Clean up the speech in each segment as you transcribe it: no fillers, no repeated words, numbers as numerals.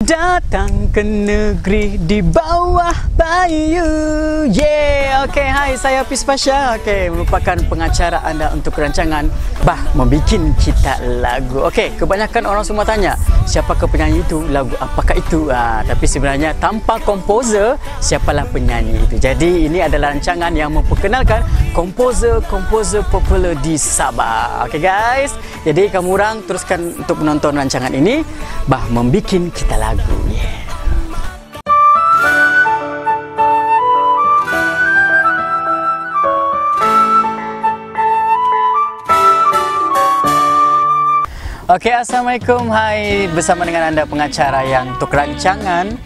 Datang ke negeri di bawah bayu. Yeah, okay, hai, saya Pis Pasha. Okay, merupakan pengacara anda untuk rancangan membikin cipta lagu. Okay, kebanyakan orang semua tanya, siapakah penyanyi itu, lagu apakah itu? Tapi sebenarnya tanpa komposer, siapalah penyanyi itu. Jadi ini adalah rancangan yang memperkenalkan komposer-komposer popular di Sabah. Okay guys, jadi kamu orang teruskan untuk menonton rancangan ini, membikin cipta lagu. Yeah. Okey, Assalamualaikum. Hai, bersama dengan anda pengacara yang untuk rancangan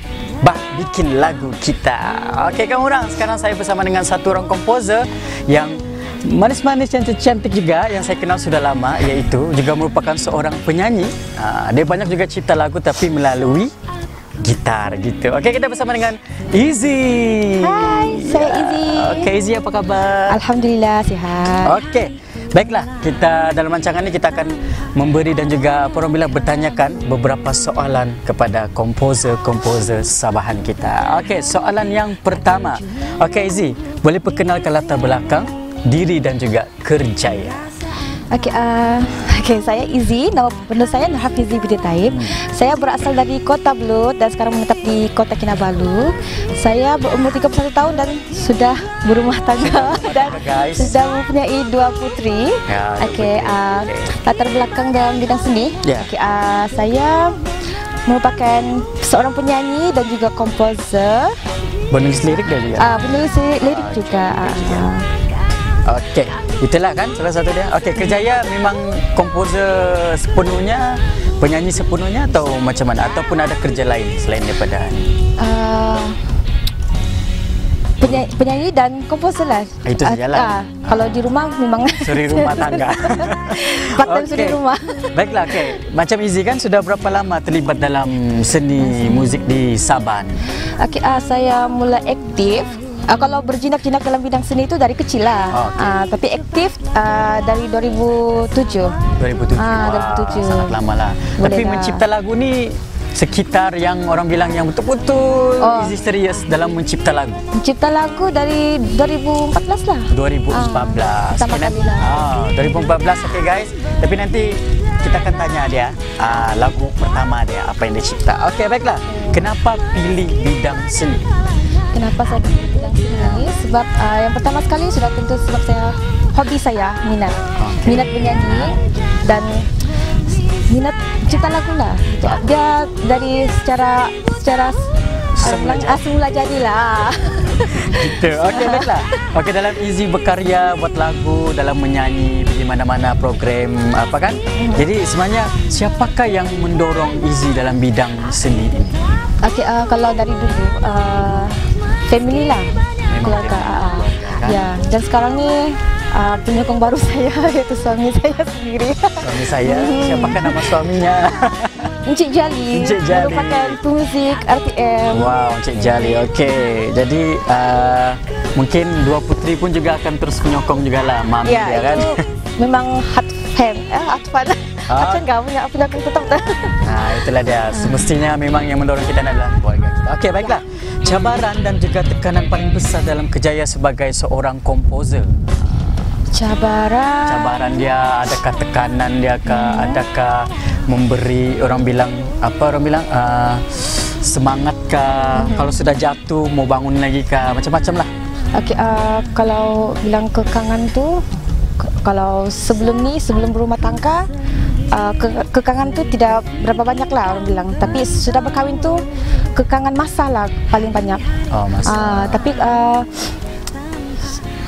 bikin lagu kita. Okey, kamu orang, sekarang saya bersama dengan satu orang komposer yang manis-manis, cantik-cantik juga, yang saya kenal sudah lama, iaitu juga merupakan seorang penyanyi. Dia banyak juga cipta lagu tapi melalui gitar gitu. Okey, kita bersama dengan Izzy. Hai, saya Izzy. Okey, Izzy, apa kabar? Alhamdulillah, sihat. Okey. Baiklah, kita dalam rancangan ini kita akan memberi dan juga bertanyakan beberapa soalan kepada komposer-komposer Sabahan kita. Okey, soalan yang pertama. Okey, Izzy, boleh perkenalkan latar belakang, diri dan juga kerjaya. Okey, saya Izzy, nama penuh saya Nurhafizi binti Taib. Saya berasal dari Kota Belud dan sekarang menetap di Kota Kinabalu. Saya berumur 31 tahun dan sudah berumah tangga dan sudah mempunyai 2 putri. Okey, latar belakang dalam bidang seni. Okey, saya merupakan seorang penyanyi dan juga komposer. Penulis lirik juga? Penulis lirik juga. Okey, itulah kan salah satu dia. Okey, kerjaya memang komposer sepenuhnya, penyanyi sepenuhnya atau macam mana? Ataupun ada kerja lain selain daripada penyanyi dan komposer lah. Itu sajalah. Kalau di rumah memang suri rumah tangga. Part-time suri rumah. Baiklah, okey. Macam Izzy kan sudah berapa lama terlibat dalam seni muzik di Sabah? Okey, saya mula aktif. Kalau berjinak-jinak dalam bidang seni itu dari kecil lah. Tapi aktif dari 2007. 2007. 2007. Sangat lama lah. Tapi mencipta lagu ni sekitar yang orang bilang yang betul-betul Izzy serius dalam mencipta lagu. Mencipta lagu dari 2014 lah. 2014. Pertama kali lah. 2014, okey guys. Tapi nanti kita akan tanya dia lagu pertama dia apa yang dia cipta. Okey, baiklah. Kenapa pilih bidang seni? Kenapa saya pilih bidang seni? Sebab yang pertama sekali sudah tentu sebab hobi saya, minat menyanyi dan minat cipta lagu lah. Dia dari secara semula jadilah. Gitu. Okey, baiklah. Okey, dalam Izzy berkarya, buat lagu, dalam menyanyi, pergi mana-mana program apa kan? Jadi sebenarnya siapakah yang mendorong Izzy dalam bidang seni ini? Okey, kalau dari dulu family lah, keluarga. Ya, dan sekarang ni penyokong baru saya iaitu suami saya sendiri. Suami saya, siapakah nama suaminya? Encik Jali. Encik Jali merupakan pemuzik RTM. Wow, Encik Jali. Okey, jadi mungkin 2 putri pun juga akan terus menyokong jugalah mami dia kan. Memang hot fan. Macam kau punya akan tetap dah. Itulah dia. Semestinya memang yang mendorong kita adalah keluarga kita. Okey, baiklah. Cabaran dan juga tekanan paling besar dalam kerjaya sebagai seorang komposer. Cabaran dia, adakah tekanan dia kah, adakah memberi orang bilang semangat kah, kalau sudah jatuh mau bangun lagi kah, macam-macam lah. Okey, kalau bilang kekangan tu, kalau sebelum berumah tangga, kekangan tu tidak berapa banyak lah orang bilang. Tapi sudah berkahwin tu kekangan masa lah paling banyak. Masa. Tapi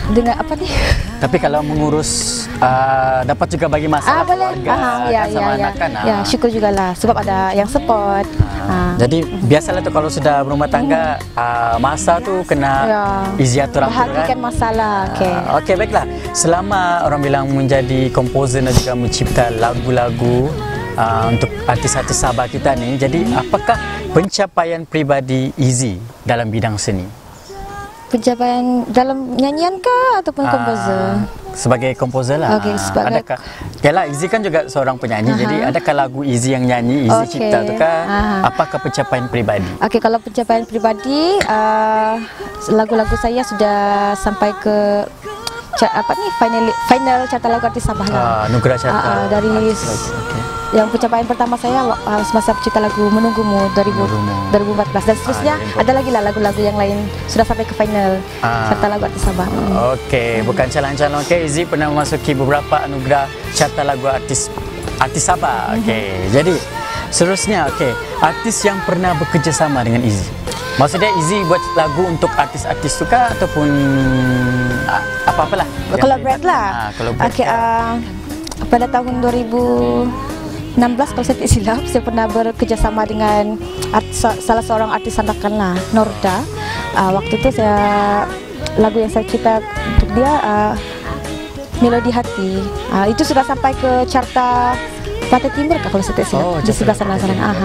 dengan apa ni? Tapi kalau mengurus dapat juga bagi masa keluarga sama anak kan. Ya, syukur jugalah sebab ada yang support. Jadi biasalah tu kalau sudah berumah tangga masa tu kena Izzy atur kan. Bahagikan masalah. Okey, baiklah. Selama orang bilang menjadi komposer dan juga mencipta lagu-lagu untuk artis-artis Sabah kita ni, jadi apakah pencapaian pribadi Izzy dalam bidang seni? pencapaian dalam nyanyian kah ataupun komposer? Sebagai komposer lah. Okey, sebagai Adakah, yalah, Izzy kan juga seorang penyanyi. Jadi adakah lagu Izzy yang nyanyi, Izzy cipta tu kah? Apakah pencapaian peribadi? Okey, kalau pencapaian pribadi, lagu-lagu saya sudah sampai ke final carta lagu artis Sabah lah. Nugra Carta. Dari yang pencapaian pertama saya semasa pencipta lagu Menunggumu 2014 dan seterusnya ada lagi lah lagu-lagu yang lain sudah sampai ke final carta lagu artis Sabah. Okey, bukan calon-calon. Okey, Izzy pernah memasuki beberapa anugerah carta lagu artis Sabah. Okey, jadi seterusnya, okey, artis yang pernah bekerjasama dengan Izzy. Maksudnya Izzy buat lagu untuk artis-artis tu kah ataupun apa-apalah? Collaborate lah. Okey, pada tahun 2016 kalau saya tidak silap, saya pernah bekerjasama dengan salah seorang artis sandakan lah, Norda. Waktu itu lagu yang saya cipta untuk dia Melodi Hati. Itu sudah sampai ke carta Pantai Timur kah kalau saya tidak silap, di sebelah sana.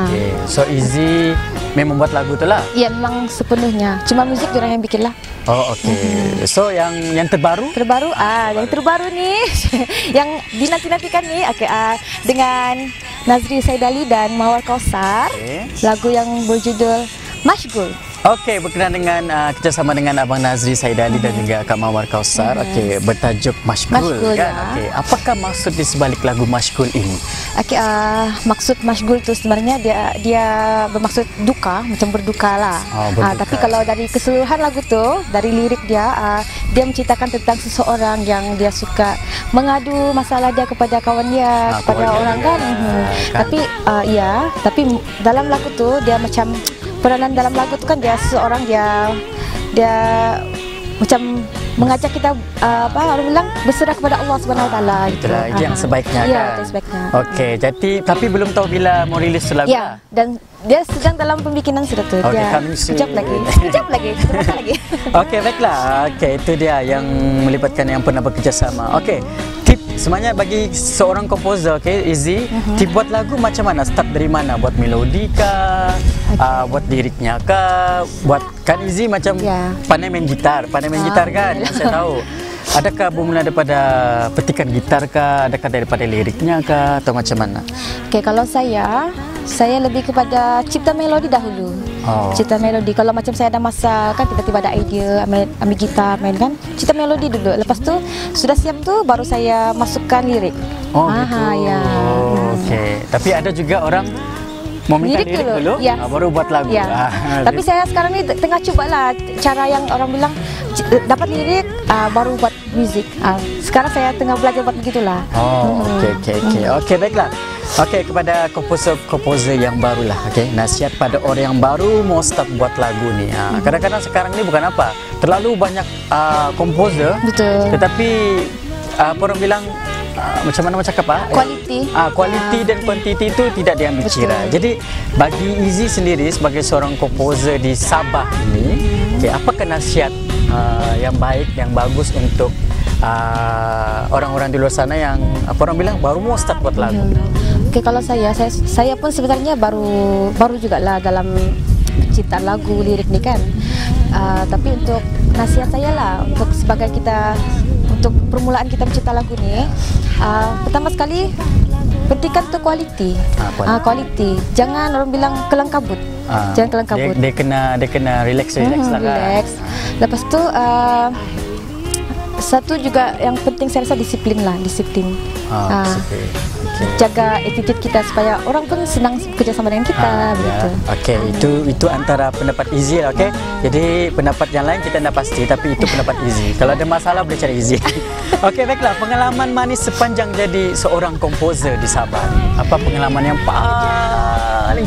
Okay. So Izzy memang buat lagu tu lah? Ya, memang sepenuhnya. Cuma musik orang yang bikin lah. Oh, okey. So yang terbaru? Yang terbaru nih, yang dinanti-nantikan nih, dengan Nazri Saidali dan Mawar Kausar, lagu yang berjudul Mashgul. Okey, berkenaan dengan kerjasama dengan Abang Nazri Saidali dan juga Kak Mawar Kausar. Okey, bertajuk Mashgul kan? Ya. Okey, apakah maksud di sebalik lagu Mashgul ini? Okey, maksud Mashgul tu sebenarnya dia bermaksud duka, macam berduka lah. Tapi kalau dari keseluruhan lagu tu, dari lirik dia menceritakan tentang seseorang yang dia suka mengadu masalah dia kepada kawan dia, kepada orang kan. Tapi dalam lagu tu dia macam peranan dalam lagu tu kan dia seorang dia macam mengajak kita orang bilang berserah kepada Allah Subhanahu Wa Taala. Itulah itu yang sebaiknya ya, kan. Itu sebaiknya. Okey, jadi tapi belum tahu bila mau rilis lagu. Ya, dan dia sedang dalam pembikinan sudah tu. Okey, sekejap lagi. Okey, baiklah. Okey, itu dia yang melibatkan yang pernah bekerjasama. Okey. Tip sebenarnya bagi seorang komposer, okey, Izzy, tip buat lagu macam mana? Start dari mana? Buat melodi kah? Buat liriknya kah? Buat kan Izzy macam pandai main gitar kan? Yang saya tahu. Adakah bermula daripada petikan gitar kah? Adakah daripada liriknya kah? Atau macam mana? Okey, kalau saya lebih kepada cipta melodi dahulu. Cipta melodi. Kalau macam saya ada masa kan tiba-tiba ada idea ambil gitar main kan, cipta melodi dulu. Lepas tu sudah siap tu baru saya masukkan lirik. Gitu. Ya. Okey. Tapi ada juga orang meminta lirik dulu baru buat lagu. Tapi saya sekarang ni tengah cubalah cara yang orang bilang dapat lirik baru buat muzik. Sekarang saya tengah belajar buat begitulah. Okey, baiklah. Okey, kepada komposer yang barulah, okey, nasihat pada orang yang baru mau start buat lagu ni. Kadang-kadang sekarang ni bukan apa, terlalu banyak komposer. Betul. Tetapi orang bilang macam mana cakap kualiti dan kuantiti itu tidak diambil kira. Jadi bagi Izzy sendiri sebagai seorang komposer di Sabah ini, apakah nasihat yang baik, yang bagus untuk orang-orang di luar sana yang orang bilang baru mau start buat lagu? Okey, kalau saya pun sebenarnya baru jugalah dalam penciptaan lagu lirik ni kan. Tapi untuk nasihat saya lah untuk sebagai kita untuk permulaan kita mencipta lagu ni, pertama sekali pentingkan tu kualiti. Jangan orang bilang kelang kabut. Jangan kelang kabut. Dia kena relax lah kan. Relax. Lepas tu satu juga yang penting saya rasa disiplin. Jaga attitude kita supaya orang pun senang bekerja sama dengan kita begitu. Okey, itu antara pendapat Izzy lah, okey. Jadi pendapat yang lain kita tidak pasti, tapi itu pendapat Izzy. Kalau ada masalah boleh cari Izzy. Okey, baiklah, pengalaman manis sepanjang jadi seorang komposer di Sabah. Apa pengalaman yang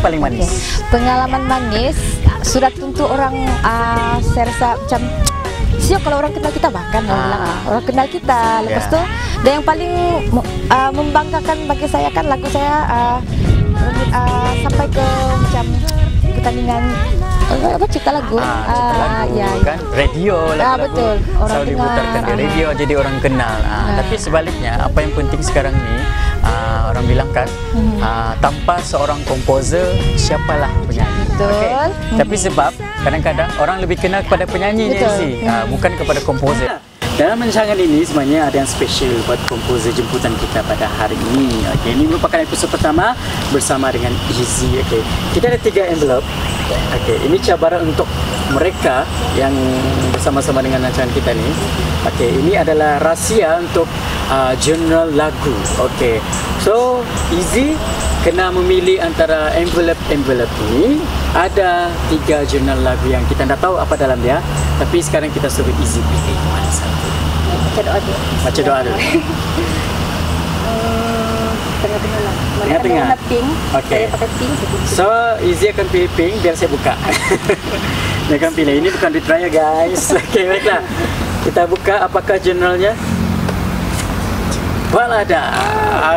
paling manis? Pengalaman manis sudah tentu orang saya rasa macam kalau orang kenal kita bahkan orang kenal kita. Lepas tu dan yang paling membanggakan bagi saya kan lagu saya sampai ke macam pertandingan cipta lagu. Kan radio lagu betul. Orang selalu diputarkan di radio jadi orang kenal. Tapi sebaliknya apa yang penting sekarang ni orang bilang kan, tanpa seorang komposer, siapalah penyanyi. Betul. Tapi sebab kadang-kadang orang lebih kenal kepada penyanyi ni Betul. Izzy, bukan kepada komposer. Dalam rancangan ini sebenarnya ada yang special buat komposer jemputan kita pada hari ini. Okey, ini merupakan episod pertama bersama dengan Izzy. Okey, kita ada 3 envelope. Okey, ini cabaran untuk mereka yang bersama-sama dengan rancangan kita ni. Okey, ini adalah rahsia untuk genre lagu. Okey, so Izzy kena memilih antara envelope ini. Ada 3 jurnal lagu yang kita tak tahu apa dalam dia, tapi sekarang kita suruh Izzy pilih mana satu. Baca doa dulu. Baca doa dulu. Tengah-tengah lah. Tengah-tengah. Warna pink. Okey. Saya pakai pink. So Izzy akan pilih pink biar saya buka. Dia akan pilih. Ini bukan duit raya guys. Okey, baiklah. Kita buka apakah jurnalnya. Balada.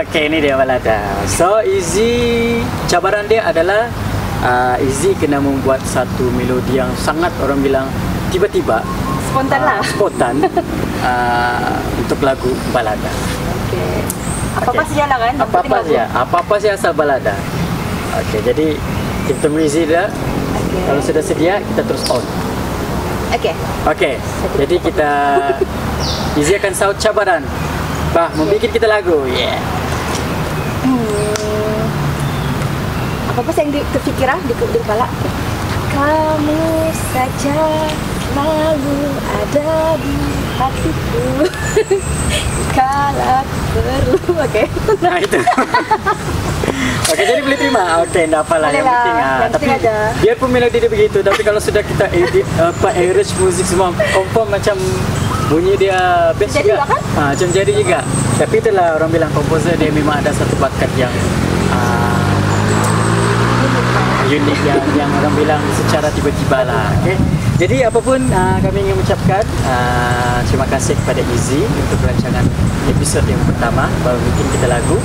Okey, ini dia balada. So Izzy, cabaran dia adalah Izzy kena membuat satu melodi yang sangat orang bilang tiba-tiba, Spontan lah. spontan untuk lagu balada. Okey. Apa-apa saja lah kan? Apa-apa saja, apa-apa saja asal balada. Okey, jadi kita tunggu Izzy dah. Okey. Kalau sudah sedia, kita terus on. Okey. Okey, jadi kita Izzy akan saut cabaran. Bah, membuat kita lagu. Yeah. Apa-apa yang terfikir di kepala. Kamu saja selalu ada di hatiku. Kalau perlu. Okey. Nah, itu. Okey, jadi boleh terima. Okey, enggak apalah Boleh yang lah, penting. yang Tapi penting aja. biarpun melodi dia begitu, tapi kalau sudah kita edit arrange musik semua confirm macam bunyi dia best Jadi juga. kan? Macam jadi juga. Tapi itulah orang bilang komposer dia memang ada satu bakat yang unik yang orang bilang secara tiba-tiba lah. Okay? Jadi apapun kami ingin mengucapkan terima kasih kepada Izzy untuk rancangan episod yang pertama baru bikin kita lagu.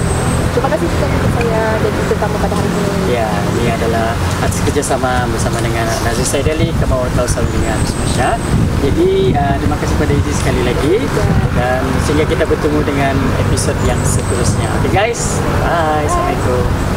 Terima kasih juga untuk saya dan terutama pada hari ini. Ya, ini adalah atas kerjasama bersama dengan Nazir Saidali, Kamal Tausal dengan Smasha. Jadi terima kasih kepada Izzy sekali lagi dan sehingga kita bertemu dengan episod yang seterusnya. Okay guys, bye. Assalamualaikum.